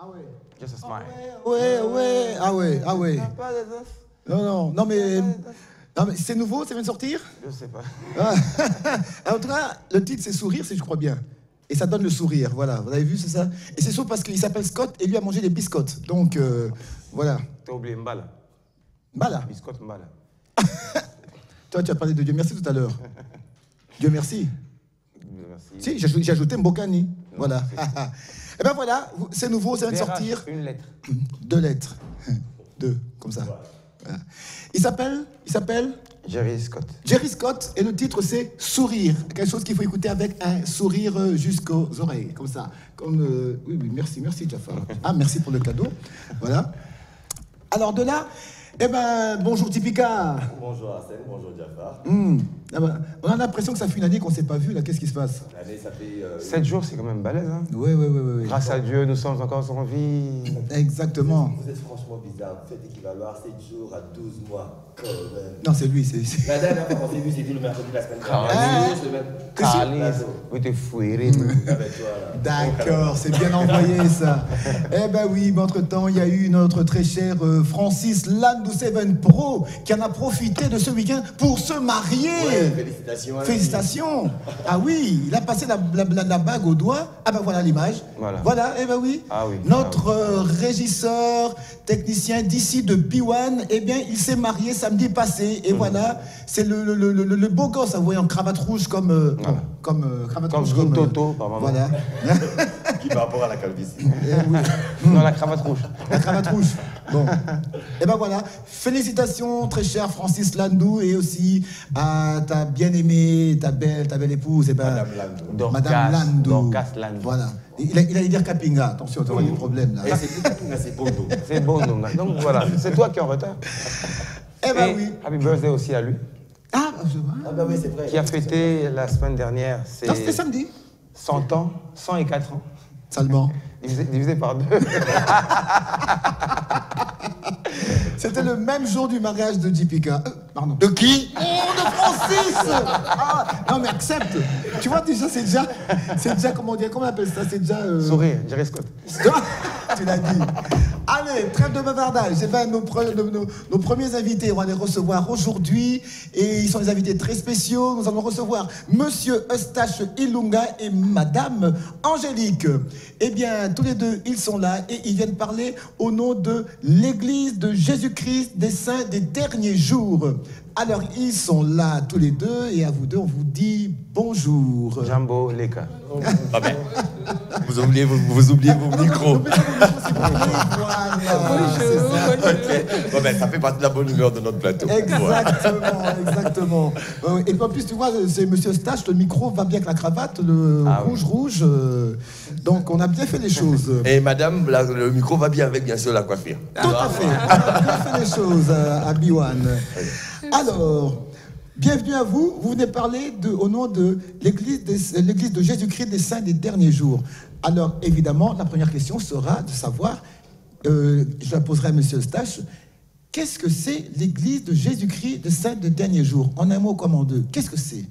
Ah ouais. Just a smile. Ah ouais. Non, mais c'est nouveau, ça vient de sortir? Je sais pas. En tout cas, le titre, c'est Sourire, si je crois bien. Et ça donne le sourire, voilà. Vous avez vu, c'est ça? Et c'est sûr parce qu'il s'appelle Scott et lui a mangé des biscottes. Donc, voilà. T'as oublié Mbala. Mbala. Biscotte Mbala. Toi, tu as parlé de Dieu merci tout à l'heure. Dieu merci. Merci. Si, j'ai ajouté Mbokani. Voilà. Et ben voilà, c'est nouveau, ça vient de sortir. Une lettre. 2 lettres. 2, comme ça. Voilà. Il s'appelle Jerry Scott. Jerry Scott, et le titre c'est Sourire. Quelque chose qu'il faut écouter avec un sourire jusqu'aux oreilles, comme ça. Comme, oui, merci Jafar. Ah, merci pour le cadeau. Voilà. Alors de là, eh ben, bonjour Tipika. Bonjour Arsène, bonjour Jafar. Ah ben, on a l'impression que ça fait une année qu'on ne s'est pas vu, là, qu'est-ce qui se passe? L'année, ça fait... 7 jours, c'est quand même balèze, hein? Oui. Grâce à Dieu, nous sommes encore en vie. Exactement. Vous êtes franchement bizarre. Vous faites équivaloir 7 jours à 12 mois, quand même. Non, c'est lui, c'est... La dernière fois qu'on s'est vu, c'était le mercredi de la semaine dernière. Carlis, oui, t'es fouéré. D'accord, c'est bien envoyé ça. Eh ben oui, mais entre-temps, il y a eu notre très cher Francis Landou 7 Pro qui en a profité de ce week-end pour se marier. Ouais, félicitations. Félicitations. Ah oui, il a passé la bague au doigt. Ah ben voilà l'image. Voilà, eh ben oui. Ah oui. Notre régisseur, technicien d'ici de B1, eh bien, il s'est marié samedi passé. Et voilà, c'est le beau gosse, vous voyez, en cravate rouge comme... cravate rouge comme Toto, par moment. Voilà. Qui par rapport à la calvitie. Non, la cravate rouge. La cravate rouge. Bon. Et ben voilà. Félicitations, très cher Francis Landou, et aussi à ta bien-aimée, ta belle épouse, et ben, Madame Landou. Dorcas Landou. Voilà. Il allait dire Kapinga. Attention, tu auras des problèmes là. C'est plus Kapinga, c'est Bondo. C'est Bondo. Donc voilà, c'est toi qui es en retard. Eh ben oui. Happy birthday aussi à lui. Ah bah oui, c'est vrai. Qui a fêté la semaine dernière. Non, c'était samedi. 100 ans, 104 ans. Salement. Divisé par 2. C'était le même jour du mariage de Tipika. Pardon. De qui? Oh, de Francis. Ah, non, mais accepte. Tu vois, déjà, c'est déjà, comment on appelle ça? C'est déjà... Sourire, Jerry Scott. Tu l'as dit. Allez, trêve de bavardage. C'est pas nos premiers invités. On va les recevoir aujourd'hui. Et ils sont des invités très spéciaux. Nous allons recevoir Monsieur Eustache Ilunga et Madame Angélique. Eh bien, tous les deux, ils sont là et ils viennent parler au nom de l'Église de Jésus-Christ des Saints des Derniers Jours. Alors, ils sont là tous les deux et à vous deux, on vous dit bonjour. Jambo Leka. Ah ben, vous oubliez vos micros. Bon ben, ça fait partie de la bonne humeur de notre plateau. Exactement. Et puis en plus, tu vois, c'est Monsieur Stache, le micro va bien avec la cravate, le rouge. Donc, on a bien fait les choses. Et madame, le micro va bien avec, bien sûr, la coiffure. Tout à fait. On a bien fait les choses à B1. Alors, bienvenue à vous. Vous venez parler au nom de l'Église de Jésus-Christ des Saints des Derniers Jours. Alors, évidemment, la première question sera de savoir, je la poserai à M. Eustache, qu'est-ce que c'est l'Église de Jésus-Christ des Saints des Derniers Jours? En un mot comme en deux, qu'est-ce que c'est?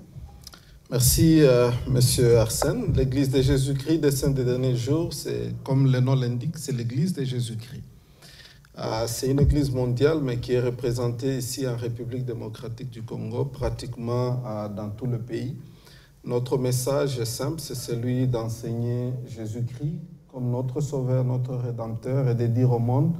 Merci, Monsieur Arsène. L'Église de Jésus-Christ des Saints des Derniers Jours, c'est, comme le nom l'indique, c'est l'Église de Jésus-Christ. C'est une église mondiale, mais qui est représentée ici en République démocratique du Congo, pratiquement dans tout le pays. Notre message est simple, c'est celui d'enseigner Jésus-Christ comme notre Sauveur, notre Rédempteur, et de dire au monde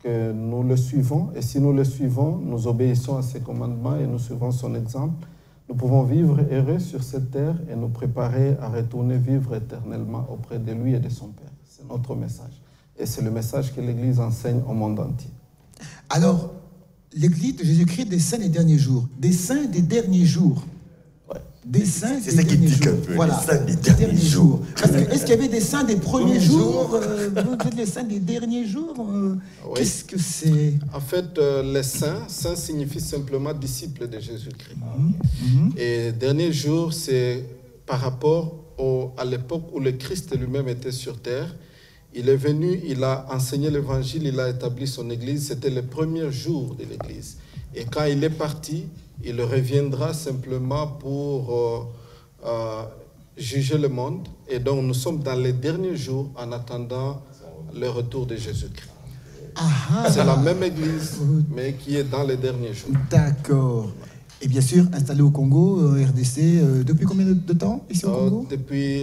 que nous le suivons. Et si nous le suivons, nous obéissons à ses commandements et nous suivons son exemple. Nous pouvons vivre heureux sur cette terre et nous préparer à retourner vivre éternellement auprès de lui et de son Père. C'est notre message. Et c'est le message que l'Église enseigne au monde entier. Alors, l'Église de Jésus-Christ des Saints des Derniers Jours. Des Saints des Derniers Jours. Ouais. Des Saints des C'est ça qui Derniers dit Jours. un peu, Voilà. les Saints des Derniers Jours. Est-ce qu'il y avait des Saints des premiers jours? Vous dites les Saints des Derniers Jours? Oui. Qu'est-ce que c'est? En fait, les saints signifie simplement disciples de Jésus-Christ. Et dernier jour, c'est par rapport à l'époque où le Christ lui-même était sur terre. Il est venu, il a enseigné l'évangile, il a établi son église. C'était le premier jour de l'église. Et quand il est parti, il reviendra simplement pour juger le monde. Et donc, nous sommes dans les derniers jours en attendant le retour de Jésus-Christ. Ah, C'est la même église, mais qui est dans les derniers jours. d'accord. Et bien sûr, installé au Congo, RDC, depuis combien de temps ici au Congo? Depuis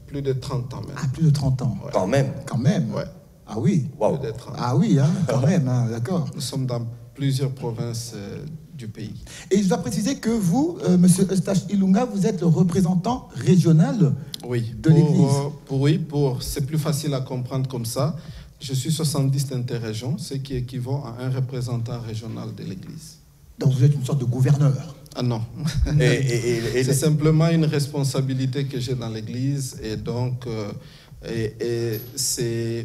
plus de 30 ans maintenant. Ah, plus de 30 ans. Quand même. Quand même. Ouais. Ah oui. Wow. Plus de 30 ans. Ah oui, hein, quand même, hein, d'accord. Nous sommes dans plusieurs provinces du pays. Et je dois préciser que vous, Monsieur Eustache Ilunga, vous êtes le représentant régional Oui, de l'Église. C'est plus facile à comprendre comme ça. Je suis 70 d'interrégion, ce qui équivaut à un représentant régional de l'Église. Donc vous êtes une sorte de gouverneur. Ah non. Et C'est simplement une responsabilité que j'ai dans l'Église et donc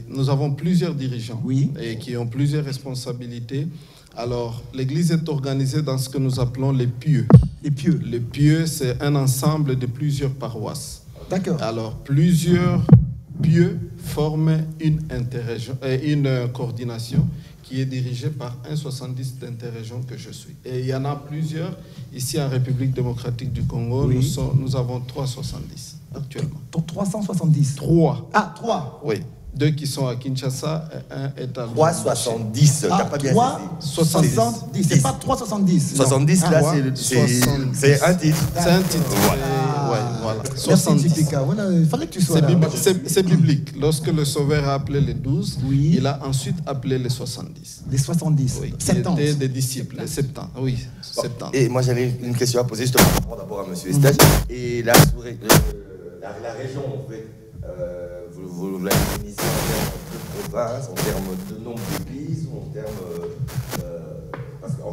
nous avons plusieurs dirigeants Oui. et qui ont plusieurs responsabilités. Alors, l'Église est organisée dans ce que nous appelons les pieux. Les pieux. Les pieux, c'est un ensemble de plusieurs paroisses. D'accord. Alors, plusieurs pieux forment une coordination qui est dirigée par un 70 d'interrégion que je suis. Et il y en a plusieurs. Ici, en République démocratique du Congo, Oui. nous avons 370 actuellement. 370. 3. Ah, 3. Oui. 2 qui sont à Kinshasa et un est à 3,70. T'as Ah, pas bien 370. C'est pas 370. 70, là, Ah, c'est un titre. C'est un titre. Ouais, voilà. Merci, 70. Jipika. Voilà, il fallait que tu sois là. C'est biblique. Lorsque le Sauveur a appelé les 12, Oui. il a ensuite appelé les 70. Les 70. Oui, qui 70. étaient des disciples. Les 70. Oui, 70. Et moi, j'avais une question à poser justement par rapport d'abord à M. Eustache. Et la région, en fait, vous l'avez définissée en termes de province, en termes de nombre d'églises, ou en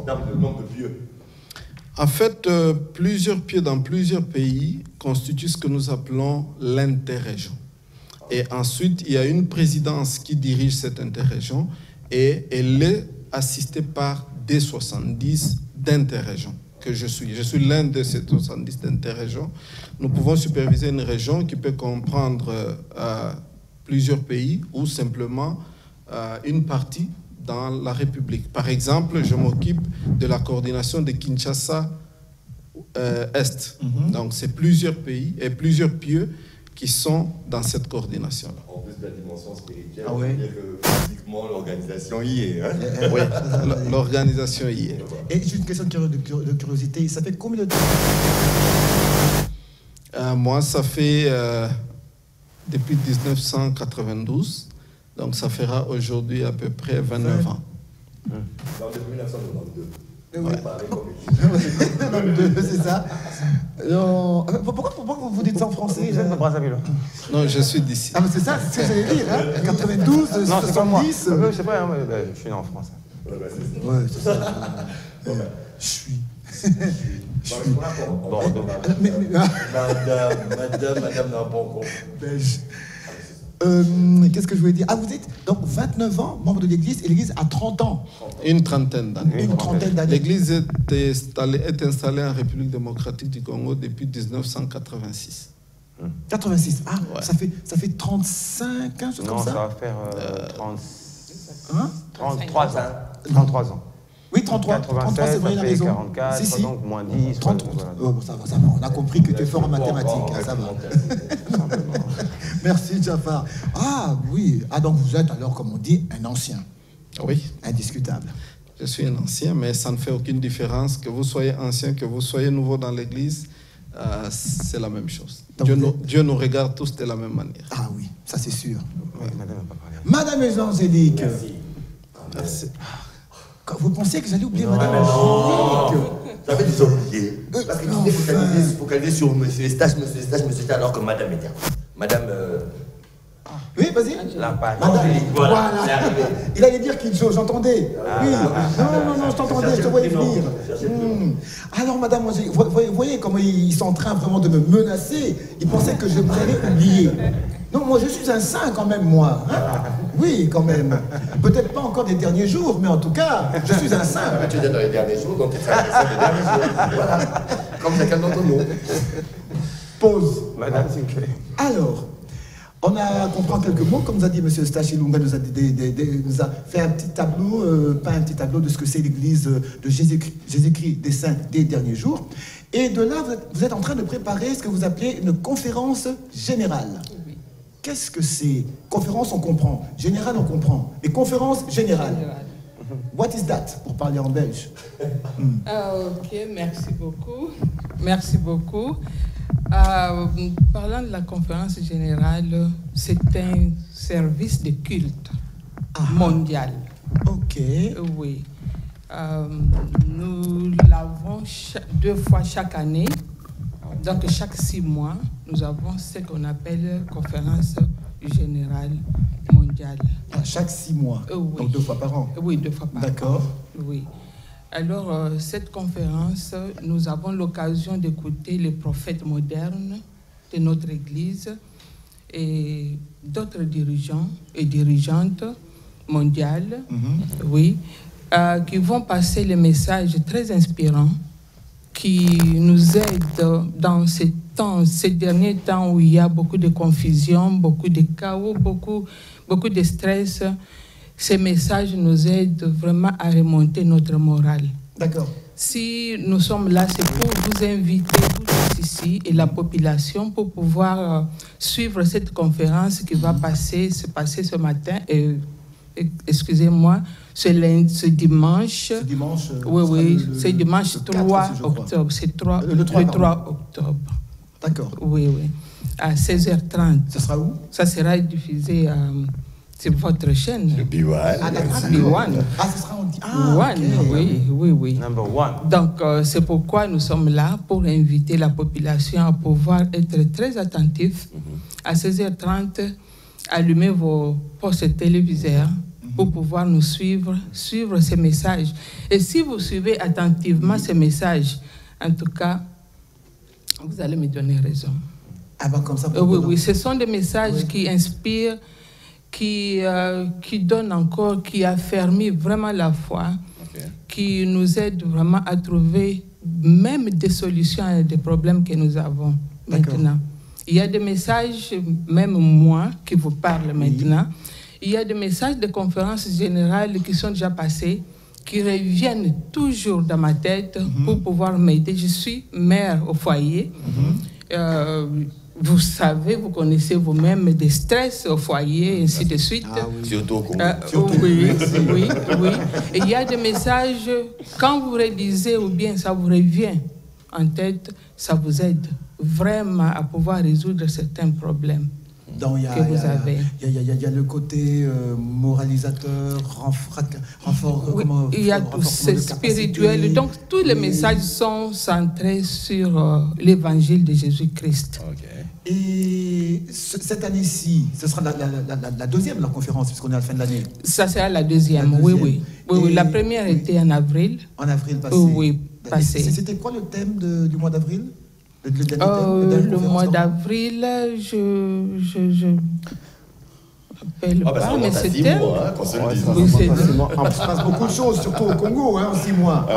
termes de nombre de pieux. En fait, plusieurs pieux dans plusieurs pays constituent ce que nous appelons l'interrégion. Et ensuite, il y a une présidence qui dirige cette interrégion et elle est assistée par des 70 d'interrégion que je suis. Je suis l'un de ces 70 d'interrégions. Nous pouvons superviser une région qui peut comprendre plusieurs pays ou simplement une partie dans la République. Par exemple, je m'occupe de la coordination de Kinshasa Est. Donc, c'est plusieurs pays et plusieurs pieux qui sont dans cette coordination-là. En plus de la dimension spirituelle, Ah ouais. on peut dire que physiquement, l'organisation y est. Hein. Oui, l'organisation y est. Et j'ai une question de curiosité. Ça fait combien de temps? Moi, ça fait depuis 1992. Donc, ça fera aujourd'hui à peu près 29 ans. Donc, depuis 1992. Oui. Parlez comme il C'est ça. Non. Pourquoi vous dites ça en français? Vous êtes de Brazzaville. Non, je suis d'ici. Ah, mais c'est ça, c'est ce que j'allais dire. Hein. 92, Non, c'est pas moi. 70. C'est vrai, hein, je suis né en France. Ouais, c'est ça. Je suis. Bordeaux. Madame n'a pas encore. Belge. Qu'est-ce que je voulais dire? Ah, vous êtes donc 29 ans, membre de l'Église, et l'Église a 30 ans. Une trentaine d'années. Une trentaine d'années. L'Église est installée en République démocratique du Congo depuis 1986. 86. Ah, Ouais. ça fait 35 ans, chose Non, comme ça ça? va faire Hein? 33 ans. 33 ans. Oui, 33. 33, c'est vrai, il a raison. 44, Si, si. donc moins 10. 30. voilà. Oh, bon, ça va. On a compris que tu es fort en mathématiques. Hein, ça va. Merci, Jafar. Ah, oui. Ah, donc vous êtes alors, comme on dit, un ancien. Oui, Indiscutable. je suis un ancien, mais ça ne fait aucune différence. Que vous soyez ancien, que vous soyez nouveau dans l'Église, c'est la même chose. Donc Dieu nous regarde tous de la même manière. Ah oui, ça c'est sûr. Oui, madame n'a pas parlé. Madame Angélique. Merci. Quand vous pensiez que j'allais oublier Madame Angélique? J'avais déjà oublié. Parce que tu t'es enfin. focalisé sur M. Eustache, alors que Madame était. Madame. Oui, vas-y. La page. Madame, Voilà, c'est voilà. arrivé. Il allait dire Kidjo, j'entendais. Oui. Non, je t'entendais, je te voyais venir. Alors, Madame Angélique, vous voyez comment ils sont en train vraiment de me menacer. Ils pensaient que je vous allais oublier. Non, moi, je suis un saint quand même, moi. Hein? Oui, quand même. Peut-être pas encore des derniers jours, mais en tout cas, je suis un saint. Tu es dans les derniers jours, donc tu seras les derniers jours. Voilà. Comme chacun d'entre nous. Pause. Madame, s'il vous plaît. Alors, on a compris en quelques mots, comme nous a dit M. Stachilunga, nous a fait un petit tableau, pas un petit tableau de ce que c'est l'Église de Jésus-Christ des Saints des derniers jours. Et de là, vous êtes en train de préparer ce que vous appelez une conférence générale. qu'est-ce que c'est? Conférence, on comprend. Général, on comprend. Et conférence, générale. What is that, pour parler en belge? Ok, merci beaucoup. Merci beaucoup. Parlant de la conférence générale, c'est un service de culte mondial. Ok. Oui. Nous l'avons 2 fois chaque année. Donc, chaque 6 mois, nous avons ce qu'on appelle conférence générale mondiale. Chaque 6 mois, oui. Donc 2 fois par an. Oui, 2 fois par an. D'accord. Oui. Alors, cette conférence, nous avons l'occasion d'écouter les prophètes modernes de notre Église et d'autres dirigeants et dirigeantes mondiales, oui, qui vont passer les messages très inspirants qui nous aident dans ces derniers temps où il y a beaucoup de confusion, beaucoup de chaos, beaucoup de stress. Ces messages nous aident vraiment à remonter notre morale. D'accord. Si nous sommes là, c'est pour vous inviter, vous tous ici, et la population, pour pouvoir suivre cette conférence qui va se passer ce matin, excusez-moi, ce dimanche. Ce dimanche. Oui, c'est dimanche 3 octobre. C'est le 3 octobre. D'accord. Oui. À 16h30. Ce sera où? Ça sera diffusé sur votre chaîne. Le B1. B1. Ce sera en okay. Oui. Number 1. Donc, c'est pourquoi nous sommes là, pour inviter la population à pouvoir être très attentifs. À 16h30, allumez vos postes téléviseurs pour pouvoir nous suivre ces messages. Et si vous suivez attentivement ces messages, en tout cas, vous allez me donner raison. Comme ça, oui, ce sont des messages qui inspirent, qui donnent encore, qui affermissent vraiment la foi, qui nous aident vraiment à trouver même des solutions à des problèmes que nous avons maintenant. Il y a des messages, même moi qui vous parle maintenant, il y a des messages de conférences générales qui sont déjà passés, qui reviennent toujours dans ma tête pour pouvoir m'aider. Je suis mère au foyer. Vous savez, vous connaissez vous-même des stress au foyer, ainsi de suite. Surtout au Congo. Oui. Et il y a des messages, quand vous réalisez ou bien ça vous revient en tête, ça vous aide vraiment à pouvoir résoudre certains problèmes que vous avez. Il y a le côté moralisateur, renfort. Il y a tout ce spirituel. Donc, tous les messages sont centrés sur l'évangile de Jésus-Christ. Et cette année-ci, ce sera la deuxième la conférence, puisqu'on est à la fin de l'année. Ça sera la deuxième. Oui. La première était en avril. En avril passé. Oui, passé. C'était quoi le thème du mois d'avril? Le mois d'avril, je rappelle pas, mais c'était... Il se passe beaucoup de choses, surtout au Congo, en 6 mois.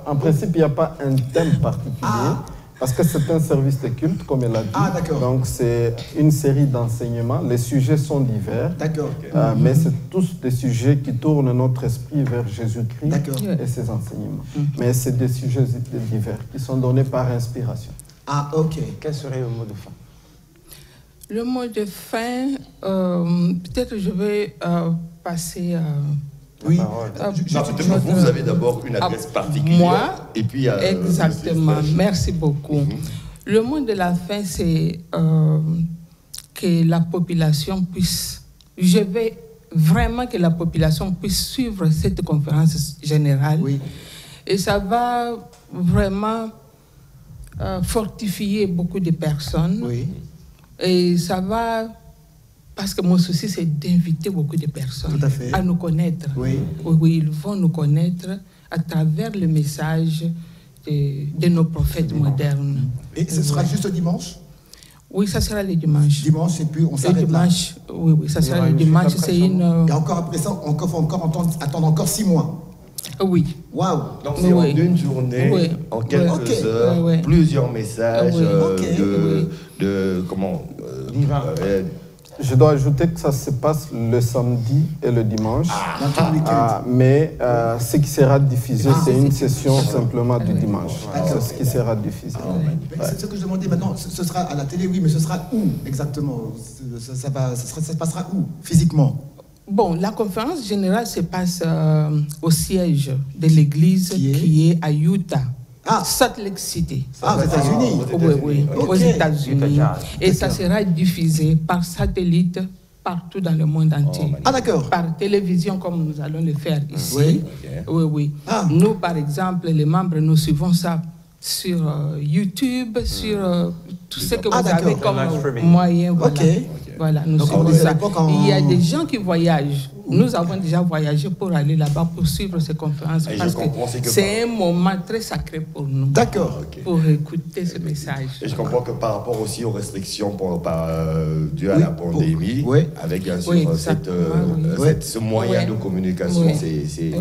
En principe, il n'y a pas un thème particulier, parce que c'est un service de culte, comme elle a dit. D'accord. Donc, c'est une série d'enseignements. Les sujets sont divers. D'accord. Mais c'est tous des sujets qui tournent notre esprit vers Jésus-Christ et ses enseignements. Mais c'est des sujets divers qui sont donnés par inspiration. Quel serait le mot de fin? Le mot de fin, peut-être je vais passer à... Oui. Vous avez d'abord une adresse particulière. Moi, et puis exactement. Merci beaucoup. Le mot de la fin, c'est que la population puisse... Je vais vraiment que la population puisse suivre cette conférence générale. Et ça va vraiment fortifier beaucoup de personnes. Et ça va... Parce que mon souci, c'est d'inviter beaucoup de personnes à nous connaître. Oui, ils vont nous connaître à travers le message de nos prophètes modernes. Et ce sera juste dimanche? Oui, ça sera le dimanche. Dimanche, et puis on s'arrête là. Oui, ça sera le dimanche. C'est une... Et encore après ça, il faut encore attendre encore 6 mois. Oui. Waouh. Donc c'est en une journée, en quelques heures, plusieurs messages de comment... divin. Je dois ajouter que ça se passe le samedi et le dimanche. Mais ce qui sera diffusé, c'est une session simplement du dimanche. C'est ce qui sera diffusé. C'est ce que je demandais maintenant. Ce sera à la télé, oui, mais ce sera où exactement? Ça se passera où, physiquement? Bon, la conférence générale se passe au siège de l'église qui est à Utah. Salt Lake City. Aux États-Unis. Oui, aux États-Unis. Et ça sera diffusé par satellite partout dans le monde entier. D'accord. Par télévision, comme nous allons le faire ici. Oui. Nous, par exemple, les membres, nous suivons ça sur YouTube, sur tout ce que vous avez comme moyen. Voilà, nous suivons ça. Il y a des gens qui voyagent. Nous avons déjà voyagé pour aller là-bas pour suivre ces conférences parce que c'est un moment très sacré pour nous. D'accord. Pour écouter ce message. Et je comprends que par rapport aussi aux restrictions dues à la pandémie, avec bien sûr ce moyen de communication, c'est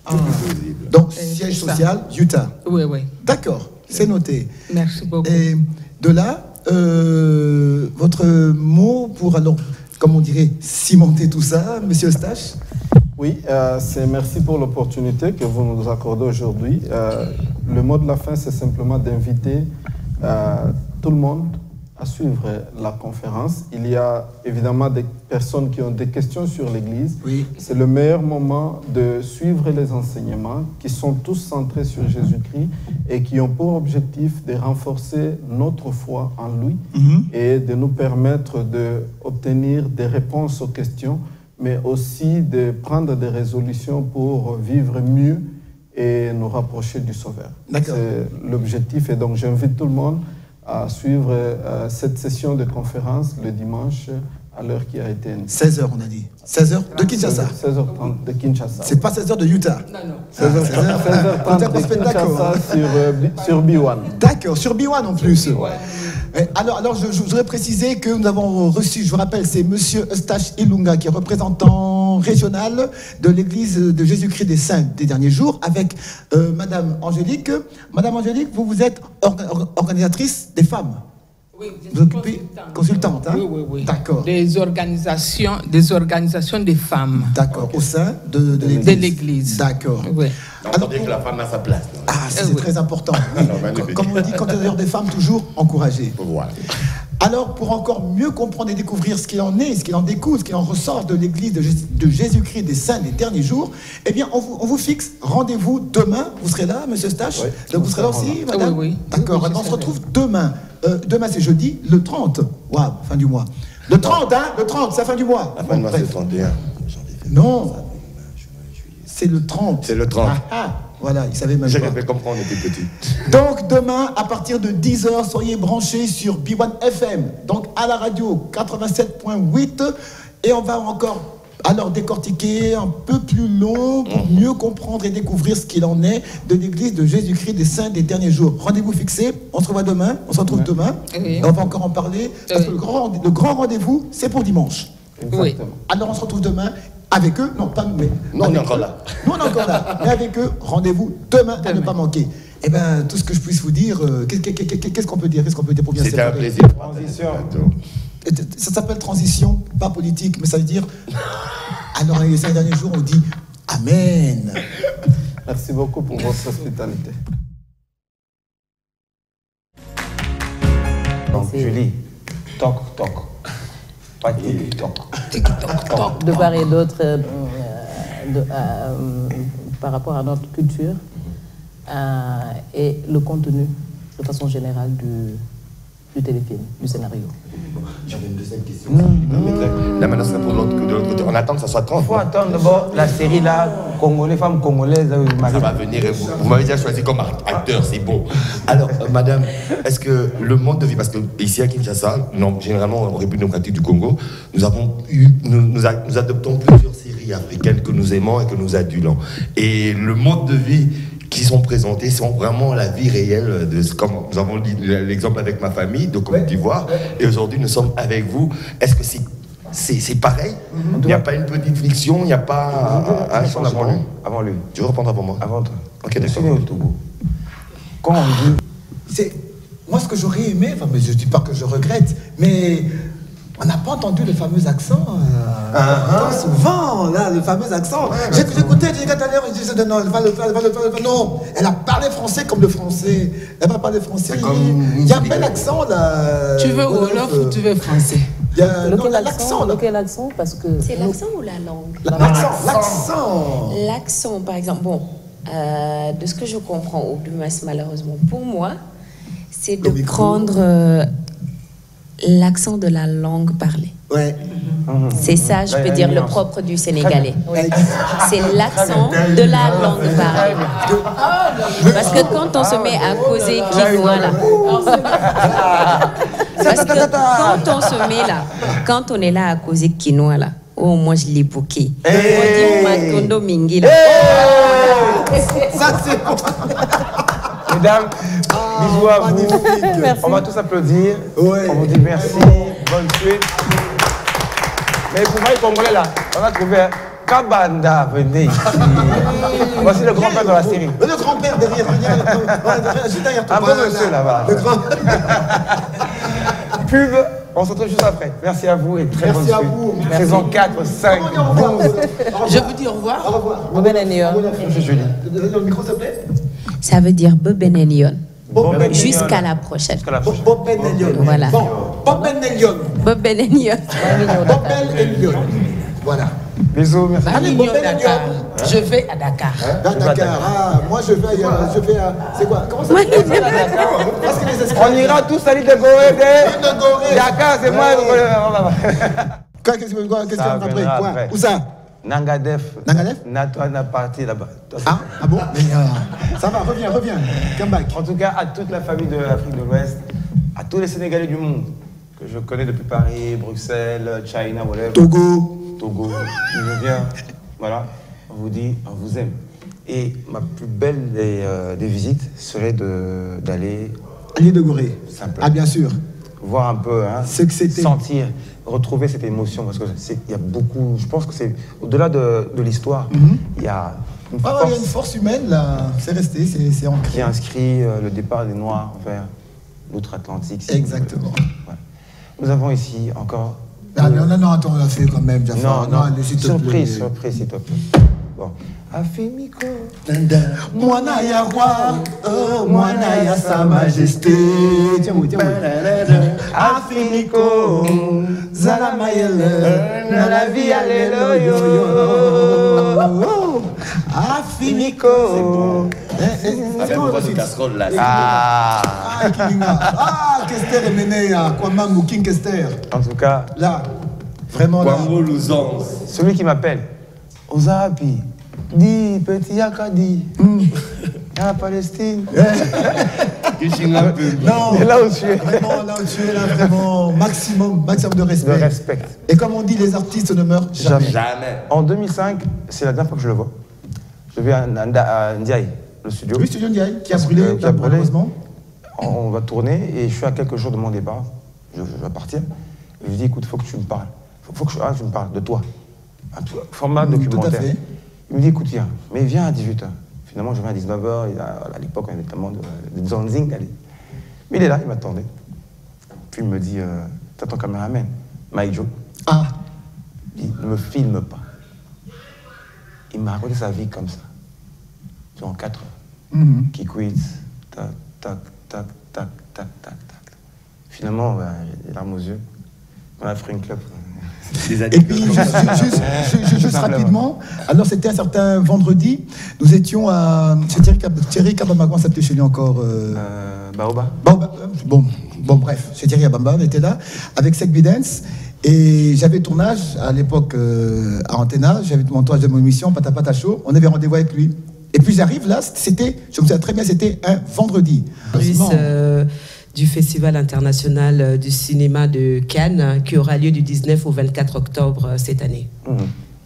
plausible. Donc, siège social, Utah. Oui. D'accord, c'est noté. Merci beaucoup. Et de là, votre mot pour, alors, comme on dirait, cimenter tout ça, Monsieur Eustache? Oui, merci pour l'opportunité que vous nous accordez aujourd'hui. Le mot de la fin, c'est simplement d'inviter tout le monde à suivre la conférence. Il y a évidemment des personnes qui ont des questions sur l'Église. Oui. C'est le meilleur moment de suivre les enseignements qui sont tous centrés sur Jésus-Christ et qui ont pour objectif de renforcer notre foi en lui et de nous permettre d'obtenir des réponses aux questions, mais aussi de prendre des résolutions pour vivre mieux et nous rapprocher du Sauveur. D'accord. C'est l'objectif et donc j'invite tout le monde à suivre cette session de conférence le dimanche à l'heure qui a été indiquée. 16h, on a dit. 16h de Kinshasa. 16h30 de Kinshasa. C'est pas 16h de Utah. Non. 16h30 de Kinshasa sur B1. D'accord, sur B1 en plus. Alors je voudrais préciser que nous avons reçu, je vous rappelle, c'est Monsieur Eustache Ilunga qui est représentant régional de l'Église de Jésus-Christ des Saints des derniers jours, avec Madame Angélique. Madame Angélique, vous êtes organisatrice des femmes. Oui, vous occupez consultante, hein? Oui. D'accord. Des organisations des femmes. D'accord, au sein de l'Église. De l'Église. D'accord. Oui. Alors, dire que la femme a sa place. C'est très important. Oui. Comme on dit, quand il y a des femmes, toujours encourager. Voilà. Alors, pour encore mieux comprendre et découvrir ce qu'il en est, ce qu'il en découle, ce qu'il en ressort de l'Église de Jésus-Christ des Saints des derniers jours, eh bien, on vous fixe rendez-vous demain. Vous serez là, Monsieur Eustache? Oui. Donc, vous serez là aussi, Madame? Oui. D'accord. On se retrouve demain. Demain, c'est jeudi, le 30. Waouh, fin du mois. Le 30, hein? Le 30, c'est la fin du mois. La fin du mois, c'est le 31. Non. C'est le 30. C'est le 30. Voilà, il savait même J'ai pas. fait comme quand on était petit. Donc demain, à partir de 10h, soyez branchés sur B1 FM, donc à la radio 87.8, et on va encore alors décortiquer un peu plus long pour mieux comprendre et découvrir ce qu'il en est de l'Église de Jésus-Christ des Saints des derniers jours. Rendez-vous fixé, on se revoit demain, on se retrouve demain, et on va encore en parler, parce que le grand rendez-vous, c'est pour dimanche. Oui. Alors on se retrouve demain. Avec eux, non, pas nous, mais... Non, on est encore là. Nous, on est encore là. Mais avec eux, rendez-vous demain à ne pas manquer. Eh bien, tout ce que je puisse vous dire, qu'est-ce qu'on peut dire? Qu'est-ce qu'on peut dire pour bien C'était un séparer? plaisir. Transition. Ça s'appelle transition, pas politique, mais ça veut dire... Alors, les 5 derniers jours, on dit Amen. Merci beaucoup pour votre hospitalité. Donc, Julie, toc. Pas TikTok. De part et d'autre, par rapport à notre culture et le contenu, de façon générale, du téléfilm, du scénario. J'avais une deuxième question. Là, maintenant, c'est pour de l'autre côté. On attend que ça soit 30. Il faut attendre d'abord la série là, Congolais, femmes congolaises. Ça va venir. Vous m'avez déjà choisi comme acteur, c'est bon. Alors, madame, est-ce que le mode de vie, parce que ici à Kinshasa, généralement en République démocratique du Congo, nous adoptons plusieurs séries africaines que nous aimons et que nous adulons. Et le mode de vie qui sont présentés sont vraiment la vie réelle, comme nous avons dit l'exemple avec ma famille de Côte d'Ivoire, et aujourd'hui nous sommes avec vous. Est-ce que c'est pareil? Il n'y a pas une petite friction, il n'y a pas un changement? Avant lui. Tu veux reprendre avant moi? Avant toi. Ok, d'accord. Je suis né au Togo. Quand on dit... Moi, ce que j'aurais aimé, enfin, mais je ne dis pas que je regrette, mais On n'a pas entendu le fameux accent. Souvent, là, le fameux accent. J'écoutais, j'ai dit tout à l'heure, je disais non, non, elle a parlé français comme le français. Elle va parler français. Il y a un bel accent là. Tu veux Wolof ou tu veux français? Lequel accent? Parce que c'est l'accent ou la langue? L'accent, par exemple, bon, de ce que je comprends, ou du moins malheureusement pour moi, c'est de prendre l'accent de la langue parlée. Ouais. C'est ça, je peux dire, le propre du sénégalais. C'est l'accent de la langue parlée. Parce que quand on se met à causer quinoa là, parce que quand on se met là, quand on est là à causer quinoa là, oh moi je l'ai bouqué. On dit matondo mingi là. Ça c'est bon. Mesdames, bisous à vous. Merci. On va tous applaudir. Ouais. On vous dit merci. Bonne suite. Mais pour moi, les Congolais là, on a trouvé Kabanda, venez ici. Voici le grand-père de la série. Le grand-père derrière. Un bon monsieur là-bas. Pub, on se retrouve juste après. Merci à vous et très bonne suite. Merci à vous. Saison 4, 5, 12. Je vous dis au revoir. Au revoir. Monsieur Julie. Le micro s'il te plaît. Ça veut dire Bobenelion. Bobenelion. Jusqu'à la prochaine. Jusqu'à la prochaine. Bobenelion. Voilà. Bon, Bobenelion. Bobenelion. Bobenelion. Voilà. Bisous, merci. Allez, Dakar. Je vais à Dakar. Dakar. Ah, moi je vais à. C'est quoi? Comment ça s'appelle? On ira tous à l'île de Gorée. Dakar, c'est moi. Qu'est-ce que tu veux après? Où ça? Nangadef. Nangadef? Natouana parti là-bas. Ah bon? Mais ça va, reviens. Come back. En tout cas, à toute la famille de l'Afrique de l'Ouest, à tous les Sénégalais du monde que je connais depuis Paris, Bruxelles, China, whatever. Togo, je viens. Voilà, on vous dit, on vous aime. Et ma plus belle des visites serait d'aller à l'île de Gorée. Simplement. Ah bien sûr. Voir un peu, hein, ce que c'était. Sentir, retrouver cette émotion. Parce qu'il y a beaucoup, je pense que c'est au-delà de l'histoire, il y a une force. Il y a une force humaine là, c'est resté, c'est ancré. Qui inscrit le départ des Noirs vers l'outre-Atlantique. Exactement. Ouais. Nous avons ici encore. Ah, non, attends, on l'a fait quand même, Jafar. Non, allez, s'il te plaît. Surprise, s'il te plaît. Bon. Afimiko. Mwana ya roi, oh, mwana ya sa majesté. Tiens-moi. Afimiko. Zala mayele, na la vie alléluia. Afimiko. C'est bon. C'est casserole là. Kester est mené à Kwamangou, King Kester. En tout cas, là, vraiment là. Celui qui m'appelle, Ozapi, dit petit Yakadi, à Palestine. Non, et là où tu es. Vraiment, là où tu es, là, vraiment, maximum de respect. De respect. Et comme on dit, les artistes ne meurent jamais. En 2005, c'est la dernière fois que je le vois. Je vais à Ndiaye, le studio. Oui, studio Ndiaye, qui a brûlé, malheureusement. On va tourner et je suis à quelques jours de mon départ. Je vais partir. Et je lui dis, écoute, il faut que tu me parles. Faut que tu me parles de toi. Un format documentaire. Tout à fait. Il me dit, écoute, viens à 18h. Finalement, je viens à 19h. À l'époque, on avait tellement de Zonzing. Mais il est là, il m'attendait. Puis il me dit, t'as ton caméraman, Mike Joe. Ah. Il ne me filme pas. Il m'a raconté sa vie comme ça. En 4 heures. Qui quiz, tac, tac, tac, tac, tac, tac, tac. Finalement, j'ai les larmes aux yeux. On a fait une club. Et puis, juste rapidement, alors c'était un certain vendredi, nous étions à Thierry Kabamba, ça s'appelait chez lui encore Baoba. Bon, bref, chez Thierry Kabamba, on était là, avec Sek Bidens, et j'avais tournage à l'époque à Antena, j'avais mon tournage de mon émission, Patapata Show, on avait rendez-vous avec lui. Et puis j'arrive là, je me souviens très bien, c'était un vendredi. Du Festival international du cinéma de Cannes, qui aura lieu du 19 au 24 octobre cette année.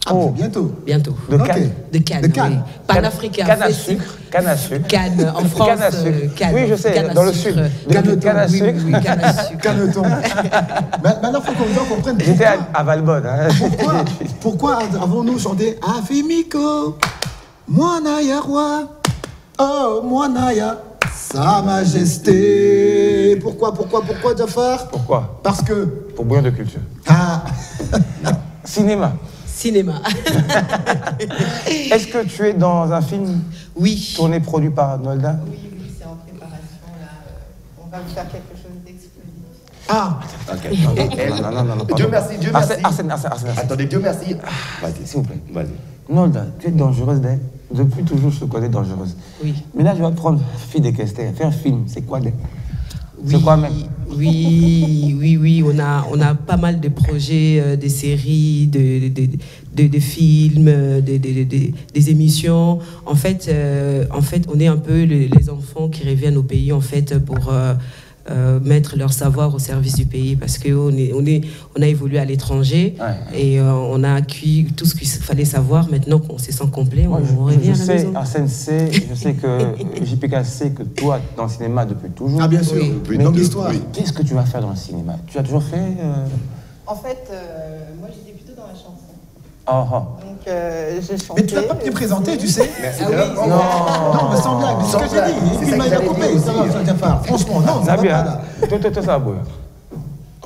Ah, bientôt. Bientôt. De Cannes. De Cannes, oui. Panafricain. Canne à sucre. Canne à sucre. Cannes, en France. Canne à sucre. Cannes. Oui, je sais, dans le sud. Canne à sucre. Oui, canne à sucre. Caneton. Maintenant, il faut qu'on comprenne. J'étais à Valbonne. Pourquoi avons-nous chanté Afimiko, Mwana ya roi, oh Mwana ya Sa Majesté. Pourquoi, Jafar? Pourquoi? Parce que... Pour bouillon de culture. Ah. Cinéma. Cinéma. Est-ce que tu es dans un film tourné, produit par Nolda? Oui, c'est en préparation, là. On va vous faire quelque chose d'exclusif. Ah. Ok. Non. Dieu merci. Arsène. Attendez, Dieu merci. Vas-y, s'il vous plaît. Vas-y. Nolda, tu es dangereuse d'elle. Depuis toujours, je te connais dangereuse. Oui. Mais là, je vais prendre Fille de Kester, faire un film. C'est quoi d'elle? Oui, c'est quoi même? Oui. On a pas mal de projets, des séries, de films, des émissions. En fait, on est un peu les enfants qui reviennent au pays en fait pour mettre leur savoir au service du pays, parce qu'on a évolué à l'étranger et on a acquis tout ce qu'il fallait savoir. Maintenant qu'on se sent complet, on revient à la maison. Arsène sait, je sais que JPK sait que toi, dans le cinéma depuis toujours. Ah bien sûr, oui. Dans l'histoire. Qu'est-ce que tu vas faire dans le cinéma? Tu as toujours fait En fait, moi j'étais plutôt dans la chanson. Donc j'ai chanté. Mais tu n'as pas pu te présenter, tu sais. Non, mais sans blague, c'est ce que j'ai dit. Et puis il m'a coupé, ça va, Jafar. Franchement, non, ça va pas là. Toi, ça va.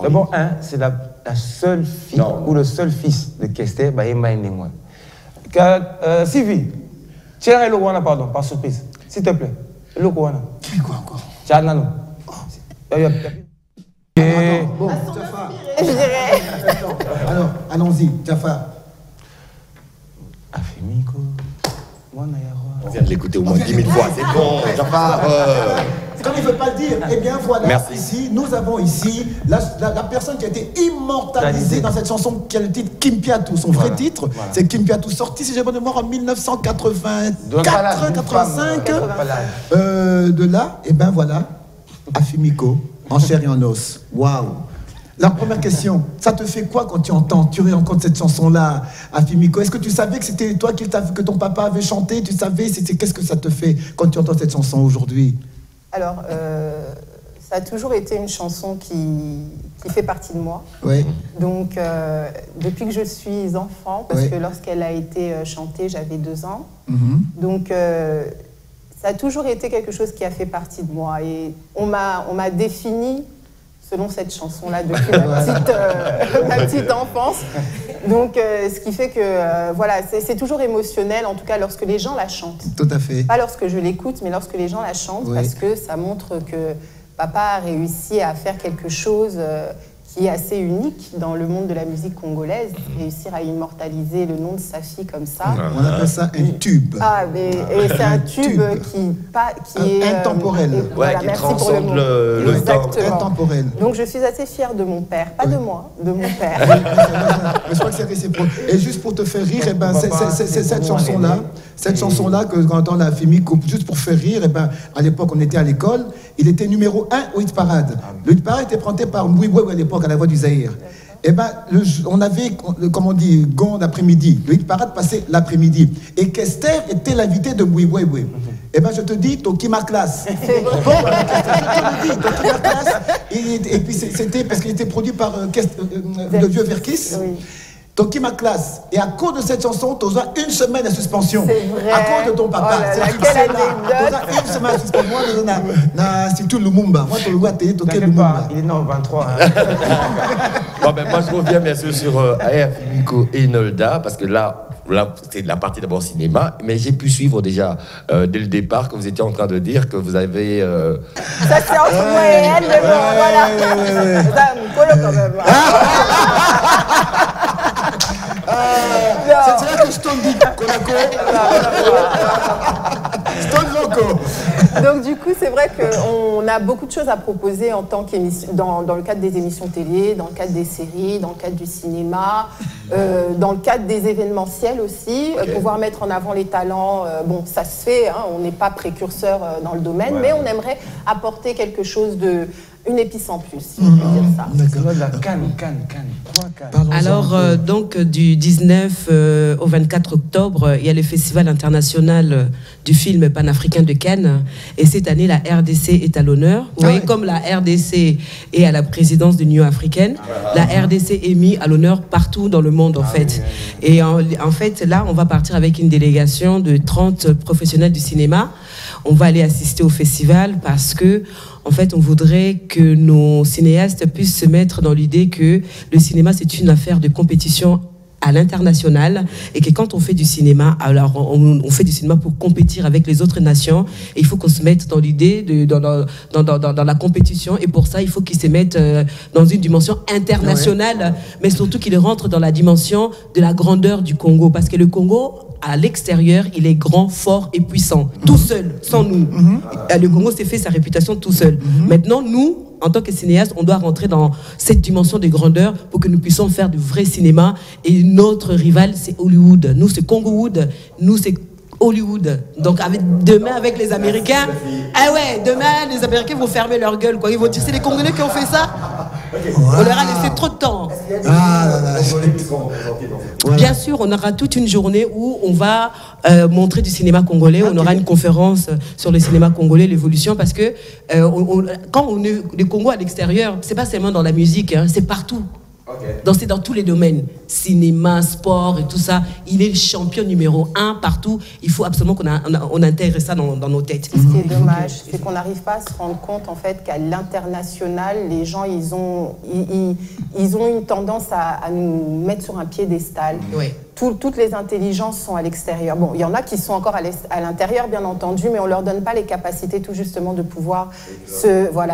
D'abord, c'est la seule fille ou le seul fils de Kester, moi. Sylvie, tiens le Wana, pardon, par surprise. S'il te plaît. Le Wana. Tu fais quoi encore? Tiens, Nano. Bon, Jafar. Je dirais. Alors, allons-y, Jafar. Afimiko. On vient de l'écouter au moins 10 000 fois, c'est bon, Jafar. Comme il ne veut pas le dire, eh bien voilà, merci. Ici, nous avons ici la personne qui a été immortalisée dans cette chanson qui a le titre Kim Piatou. Son vrai titre, c'est Kim Piatou, sorti, si j'ai bonne mémoire, en 1984-85. De là, eh bien voilà, Afimiko, en chair et en os. Waouh! La première question, ça te fait quoi quand tu réentends cette chanson-là, Afimiko? Est-ce que tu savais que c'était toi que ton papa avait chanté? Tu savais, qu'est-ce que ça te fait quand tu entends cette chanson aujourd'hui? Alors, ça a toujours été une chanson qui fait partie de moi. Oui. Donc, depuis que je suis enfant, parce que lorsqu'elle a été chantée, j'avais 2 ans. Donc, ça a toujours été quelque chose qui a fait partie de moi. Et on m'a défini selon cette chanson-là depuis ma petite enfance. Donc, ce qui fait que, voilà, c'est toujours émotionnel, en tout cas lorsque les gens la chantent. Tout à fait. Pas lorsque je l'écoute, mais lorsque les gens la chantent, parce que ça montre que papa a réussi à faire quelque chose qui est assez unique dans le monde de la musique congolaise, réussir à immortaliser le nom de sa fille comme ça. On appelle ça un tube. Ah, et c'est un tube qui est intemporel. Voilà, qui merci transcende pour le mot. le temps. Intemporel. Donc je suis assez fière de mon père, pas de moi, de mon père. Mais je crois que c'est réciproque. Et juste pour te faire rire, eh ben, c'est cette chanson-là que quand on entend la Afimiko, juste pour faire rire, eh ben, à l'époque on était à l'école, il était numéro 1 au hit parade. Le hit parade était présenté par Mbouiboué à l'époque, à la Voix du Zaïre. Eh ben, on avait, comment on dit, Gond l'après-midi. Le hit parade passait l'après-midi. Et Kester était l'invité de Mbouiboué. Eh ben, je te dis, Toki ma classe. Bon, je te dis, Toki ma classe. Et puis c'était parce qu'il était produit par le vieux Verkis. Oui. Toki ma classe. Et à cause de cette chanson, tu as 1 semaine de suspension. C'est vrai. À cause de ton papa. Oh là là, c'est quelle là. Tu as 1 semaine de suspension. Moi, c'est tout le Lumumba. Moi, tu le vois, tu es le Lumumba. Il est né en 23. Bon, ben, moi, je reviens bien sûr sur Afimiko et Nolda, parce que là c'est la partie d'abord cinéma, mais j'ai pu suivre déjà dès le départ que vous étiez en train de dire que vous avez... Ça, c'est entre moi et elle, mais bon, voilà. Ça me colle quand même. C'est là que je t'en dis, Konako. Stone Loco. Donc du coup, c'est vrai qu'on a beaucoup de choses à proposer en tant qu'émission, dans le cadre des émissions télé, dans le cadre des séries, dans le cadre du cinéma, dans le cadre des événementiels aussi, pouvoir mettre en avant les talents. Bon, ça se fait, hein, on n'est pas précurseur dans le domaine, mais on aimerait apporter quelque chose une épice en plus, si on peut dire ça. D'accord. La canne. Alors, donc, du 19 au 24 octobre, il y a le Festival international du film panafricain de Cannes. Et cette année, la RDC est à l'honneur. Vous voyez, comme la RDC est à la présidence de l'Union africaine, la RDC est mise à l'honneur partout dans le monde, en fait. Et en fait, là, on va partir avec une délégation de 30 professionnels du cinéma. On va aller assister au festival parce que, en fait, on voudrait que nos cinéastes puissent se mettre dans l'idée que le cinéma, c'est une affaire de compétition à l'international et que quand on fait du cinéma, alors on fait du cinéma pour compétir avec les autres nations et il faut qu'on se mette dans l'idée dans la compétition et pour ça il faut qu'ils se mettent dans une dimension internationale mais surtout qu'ils rentrent dans la dimension de la grandeur du Congo parce que le Congo à l'extérieur, il est grand, fort et puissant, tout seul, sans nous. Le Congo s'est fait sa réputation tout seul. Maintenant, nous, en tant que cinéastes, on doit rentrer dans cette dimension de grandeur pour que nous puissions faire du vrai cinéma. Et notre rival, c'est Hollywood. Nous, c'est Congowood. Nous, c'est Hollywood. Donc, demain, avec les Américains, demain, les Américains vont fermer leur gueule, quoi. Ils vont dire, c'est les Congolais qui ont fait ça. On leur a laissé trop de temps. Bien sûr, on aura toute une journée où on va montrer du cinéma congolais. On aura une conférence sur le cinéma congolais, l'évolution, parce que quand on est le Congo à l'extérieur, c'est pas seulement dans la musique, hein, c'est partout. C'est dans tous les domaines, cinéma, sport et tout ça. Il est le champion numéro 1 partout. Il faut absolument qu'on intègre ça dans nos têtes. Ce qui est dommage, c'est qu'on n'arrive pas à se rendre compte en fait qu'à l'international, les gens ils ont une tendance à nous mettre sur un piédestal. Oui. Toutes les intelligences sont à l'extérieur. Bon, il y en a qui sont encore à l'intérieur, bien entendu, mais on leur donne pas les capacités tout justement de pouvoir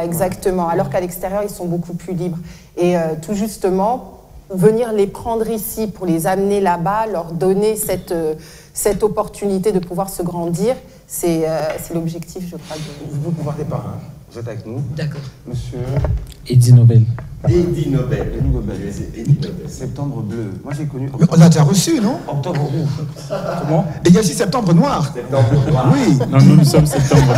exactement. Alors qu'à l'extérieur, ils sont beaucoup plus libres. Et tout justement, venir les prendre ici pour les amener là-bas, leur donner cette opportunité de pouvoir se grandir, c'est l'objectif, je crois. Vous partez par là. Vous êtes avec nous. D'accord. Monsieur Eddie Nobel. Eddie Nobel. Septembre bleu. Moi j'ai connu. On l'a déjà reçu, non? Octobre rouge. Comment? Et il y a aussi Septembre noir. Septembre noir. Oui. Non, nous sommes Septembre bleu.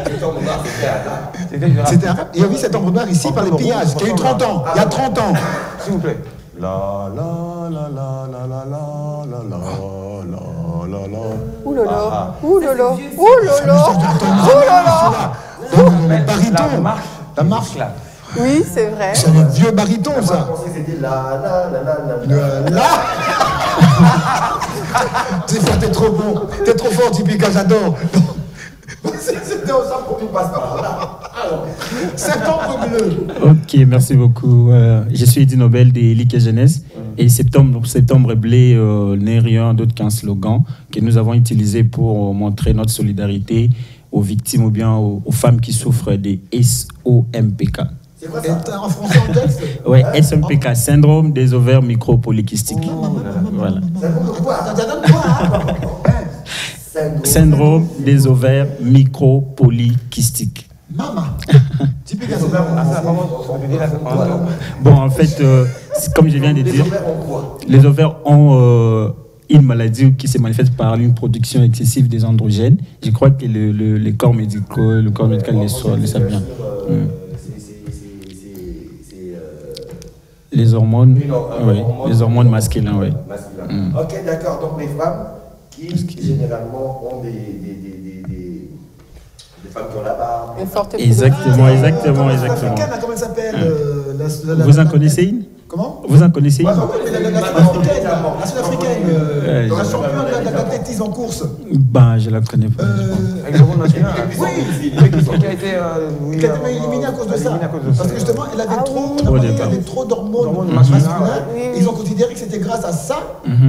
Septembre noir, c'était un rap. Il y a eu Septembre noir ici par les pillages, qui a eu 30 ans. Il y a 30 ans. S'il vous plaît. Ouh là là, ouh là là, ouh là là, ouh là là. Baryton. La marche là. Oui, c'est vrai. C'est un vieux baryton, ça. Je pensais que c'était la. T'es trop bon. T'es trop fort, Tipika, j'adore. C'était au centre pour qu'il passe par là. Alors, Septembre bleu. Ok, merci beaucoup. Je suis Eddie Nobel des Ligue et Jeunesse. Et Septembre bleu n'est rien d'autre qu'un slogan que nous avons utilisé pour montrer notre solidarité aux victimes ou bien aux femmes qui souffrent des SOMPK. C'est quoi ça? En français, en texte? Oui, SOMPK, syndrome des ovaires micropolykystiques. Voilà. Syndrome des ovaires micropolykystiques. Maman. Bon, en fait, comme je viens de dire, les ovaires ont une maladie qui se manifeste par une production excessive des androgènes. Je crois que le corps médical le sait bien. Les hormones, les hormones masculines, oui. Ok, d'accord. Donc les femmes qui généralement ont des femmes qui ont la barbe. Une forte exactement. Comment elle s'appelle? Vous en connaissez une? Comment? Vous en connaissez une? La Sud-Africaine, la championne d'athlétisme en course. Ben, je la connais pas. Avec le monde national. Oui. Qui a été éliminée à cause de ça. Parce que justement, elle avait trop d'hormones masculines. Ils ont considéré que c'était grâce à ça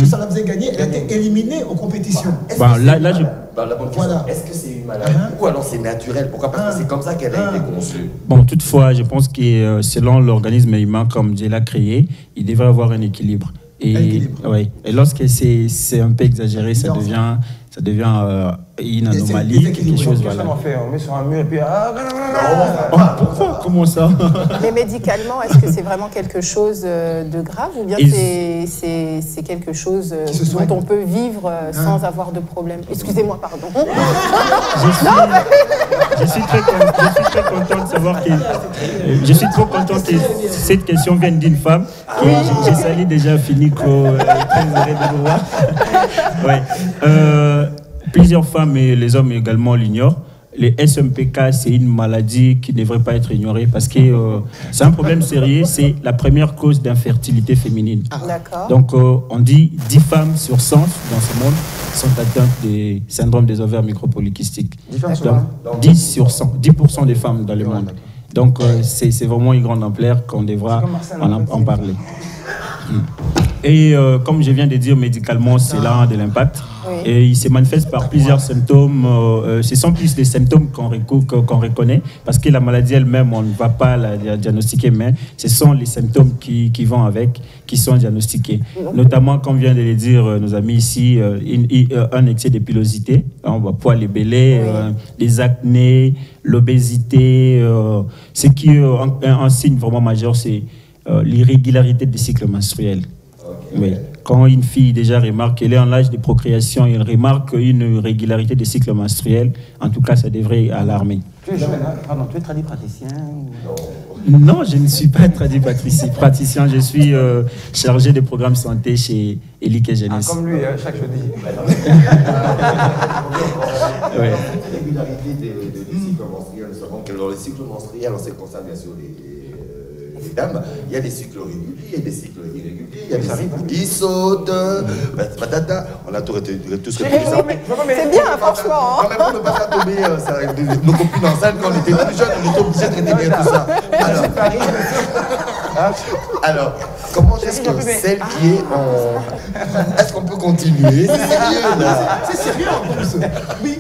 que ça la faisait gagner. Elle a été éliminée aux compétitions. Ben, là, je... La bonne question, est-ce que c'est une maladie ou alors c'est naturel? Pourquoi? Parce que c'est comme ça qu'elle a été conçue. Bon, toutefois, je pense que selon l'organisme humain, comme Dieu l'a créé, il devrait avoir un équilibre. Et lorsque c'est un peu exagéré, ça devient une anomalie, quelque chose. Voilà. On met sur un mur et puis... Pourquoi? Comment ça? Mais médicalement, est-ce que c'est vraiment quelque chose de grave ou bien c'est quelque chose dont on peut vivre sans avoir de problème? Excusez-moi, pardon. Je suis très content de savoir que... Je suis trop content que cette question vienne d'une femme. J'ai sali déjà Finico, très heureux de vous voir. Ouais. Plusieurs femmes et les hommes également l'ignorent. Les SMPK, c'est une maladie qui ne devrait pas être ignorée parce que c'est un problème sérieux, c'est la première cause d'infertilité féminine. D'accord. Donc, on dit 10 femmes sur 100 dans ce monde sont atteintes des syndromes des ovaires micropolykystiques. 10 sur 100, 10% des femmes dans le monde. Donc, c'est vraiment une grande ampleur qu'on devra en parler. Et comme je viens de dire, médicalement, c'est là de l'impact. Oui. Et il se manifeste par plusieurs symptômes. Ce sont plus des symptômes qu'on reconnaît, parce que la maladie elle-même, on ne va pas la diagnostiquer, mais ce sont les symptômes qui vont avec, qui sont diagnostiqués. Notamment, comme vient de le dire nos amis ici, un excès de pilosité, on va poil et belé, les acnés, l'obésité. Ce qui est un signe vraiment majeur, c'est l'irrégularité des cycles menstruels. Oui. Quand une fille déjà remarque qu'elle est en âge de procréation, elle remarque une irrégularité des cycles menstruels, en tout cas, ça devrait alarmer. Tu es jeune, hein? Pardon, tu es tradipraticien Non, je ne suis pas tradipraticien. Je suis chargé de programme santé chez Elique Jeunesse. Comme lui, chaque jeudi. La régularité des cycles menstruels, nous savons que dans les cycles menstruels, on se concerne bien sûr les dames, il y a des cycles réguliers, il y a des cycles irréguliers, il y a des cycles qui sautent, patata, on a tout ce que c'est bien, franchement. Non, mais pour ne pas faire tomber nos copines enceintes, quand on était plus jeunes, on était obligés de retenir tout ça. Alors, comment est-ce que celle qui est en... Est-ce qu'on peut continuer? C'est sérieux, là. C'est sérieux, en plus. Oui.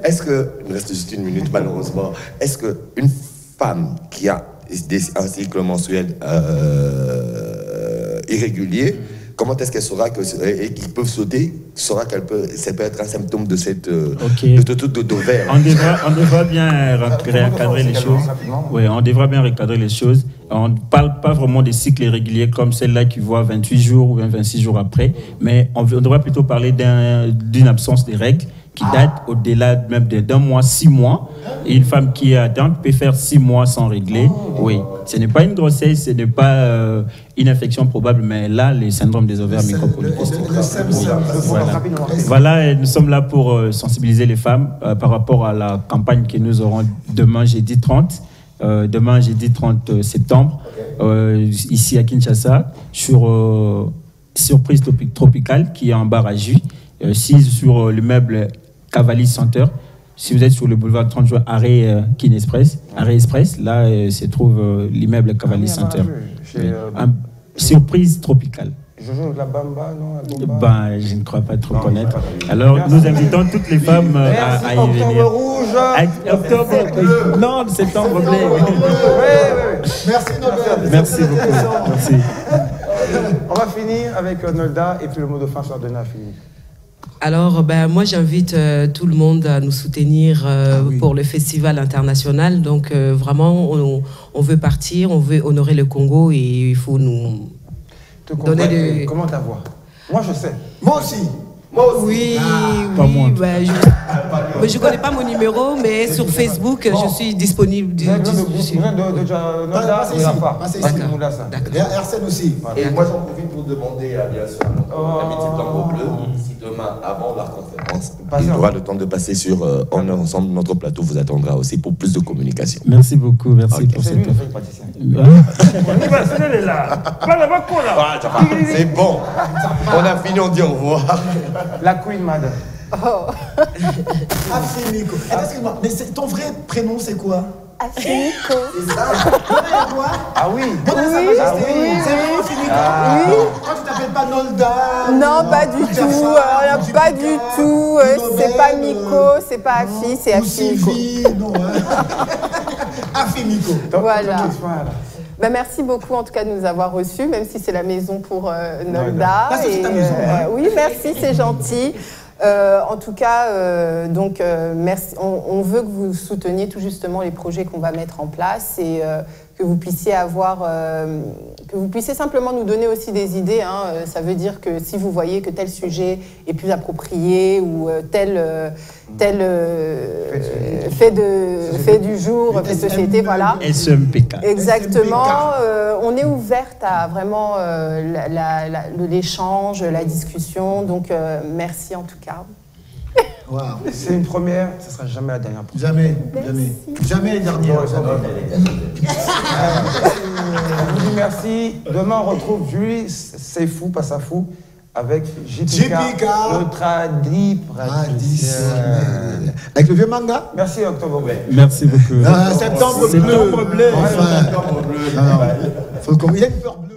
Est-ce que... Il me reste juste une minute, malheureusement. Est-ce qu'une femme qui a un cycle mensuel irrégulier, comment est-ce qu'elle saura et qu'ils peuvent sauter, saura ça peut être un symptôme de cette d'ovaire. On devra bien recadrer les choses. Oui, on devra bien recadrer les choses. On ne parle pas vraiment des cycles irréguliers comme celle-là qui voit 28 jours ou 26 jours après, mais on devra plutôt parler d'une absence de règles qui date au-delà même d'un mois, 6 mois. Et une femme qui est atteinte peut faire 6 mois sans régler. Oui, ce n'est pas une grossesse, ce n'est pas une infection probable, mais là, les syndromes des ovaires micropolykystiques. Voilà, et nous sommes là pour sensibiliser les femmes par rapport à la campagne que nous aurons demain, jeudi 30. Demain, jeudi 30 septembre, ici à Kinshasa, sur Surprise Tropicale, qui est en bar à jus, sur l'immeuble Cavalli Center. Si vous êtes sur le boulevard 30 juin, arrêt Kin Express, là se trouve l'immeuble Cavalli Center. Surprise Tropicale. Je joue la bamba, non? Ben, je ne crois pas trop connaître. Alors, nous invitons toutes les femmes à y venir. Octobre rouge. Octobre, non, septembre bleu. Merci Nobel. Merci beaucoup. Merci. On va finir avec Nolda et puis le mot de fin sera donné à Philippe. Alors, moi, j'invite tout le monde à nous soutenir pour le festival international. Donc, vraiment, on veut partir, on veut honorer le Congo et il faut nous donner des... Comment ta voix? Moi, je sais. Moi aussi. Oui, pas moi. Je ne connais pas mon numéro, mais sur Facebook, je suis disponible. Arsène aussi. Et moi, j'en profite pour demander à bien sûr notre ami de Lambeau Bleu, si demain, avant la conférence, il aura le temps de passer sur On est ensemble, notre plateau vous attendra aussi pour plus de communication. Merci beaucoup, merci pour cette offre. C'est bon. On a fini, on dit au revoir. La Queen Mad. Afinico. Excuse-moi, mais ton vrai prénom c'est quoi? Afinico. C'est ça. Ah oui. C'est vrai, Afinico. Oui. Quand tu t'appelles pas Nolda? Non, pas du tout. Pas du tout. C'est pas Miko, c'est pas Afi, c'est Afinico. Non, Afinico. Voilà. Merci beaucoup en tout cas de nous avoir reçus, même si c'est la maison pour Nolda. C'est ta maison, oui, merci, c'est gentil. En tout cas, merci. On veut que vous souteniez tout justement les projets qu'on va mettre en place et que vous puissiez simplement nous donner aussi des idées. Hein. Ça veut dire que si vous voyez que tel sujet est plus approprié ou tel fait du jour, fait de société, voilà. SMPK. Exactement. On est ouverte à vraiment l'échange, la discussion. Donc, merci en tout cas. Wow. C'est une première, ce ne sera jamais la dernière. Jamais la dernière. Je vous dis merci. Demain, on retrouve Julie C'est Fou, pas ça fou, avec JPK, le tradipraticien. Avec le vieux manga. Merci, Octobre Bleu. Merci beaucoup. Septembre bleu. Septembre bleu. Enfin, il a une peur bleue.